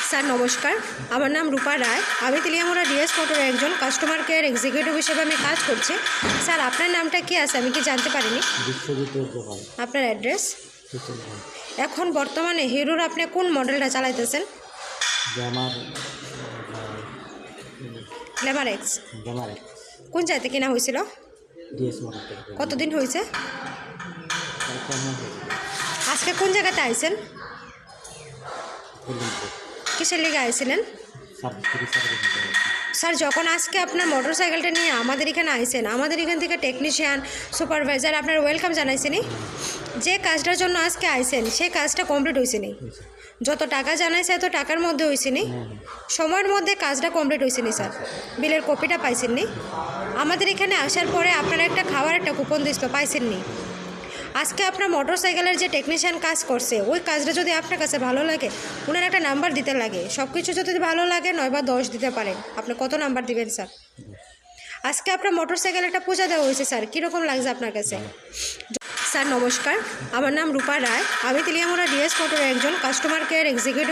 Sir নমস্কার, আমার নাম রূপা রায়। আমি তেলিয়ামুড়া ডিএস মোটরের একজন কাস্টমার কেয়ার এক্সিকিউটিভ হিসেবে আমি কাজ করছি। স্যার আপনার নামটা কি আছে আমি কি জানতে পারিনি? আপনার অ্যাড্রেস? এখন বর্তমানে হিরোর আপনি কোন মডেলটা চালাইতেছেন? Glamour x. কোন জায়গা থেকে কেনা হয়েছিল? কতদিন হয়েছে? আজকে কোন জায়গাতে আইছেন? কিসের লিগে আইছিলেন? স্যার যখন আজকে আপনার মোটর সাইকেলটা নিয়ে আমাদের এখানে আইছেন, আমাদের এখান থেকে টেকনিশিয়ান সুপারভাইজার আপনার ওয়েলকাম জানাইছেনি। যে কাজটার জন্য আজকে আইছেন সেই কাজটা কমপ্লিট হয়েছেনি। যত টাকা জানাইছে এত টাকার মধ্যে হয়েছেনি, সময়ের মধ্যে কাজটা কমপ্লিট হয়েছেনি। স্যার বিলের কপিটা পাইছেননি? আমাদের এখানে আসার পরে আপনারা একটা খাওয়ার একটা কুপন দিছিল, পাইছেননি। আজকে আপনার মোটর সাইকেলের যে টেকনিশিয়ান কাজ করছে ওই কাজটা যদি আপনার কাছে ভালো লাগে ওনার একটা নাম্বার দিতে লাগে। সব কিছু যদি ভালো লাগে 9 বা 10 দিতে পারেন। আপনি কত নাম্বার দিবেন স্যার? আজকে আপনার মোটর সাইকেল একটা পূজা দেওয়া হয়েছে স্যার, কীরকম লাগছে আপনার কাছে? স্যার নমস্কার, আমার নাম রূপা রায়। আমি তেলিয়ামুড়া ডিএস মোটরের একজন কাস্টমার কেয়ার এক্সিকিউটিভ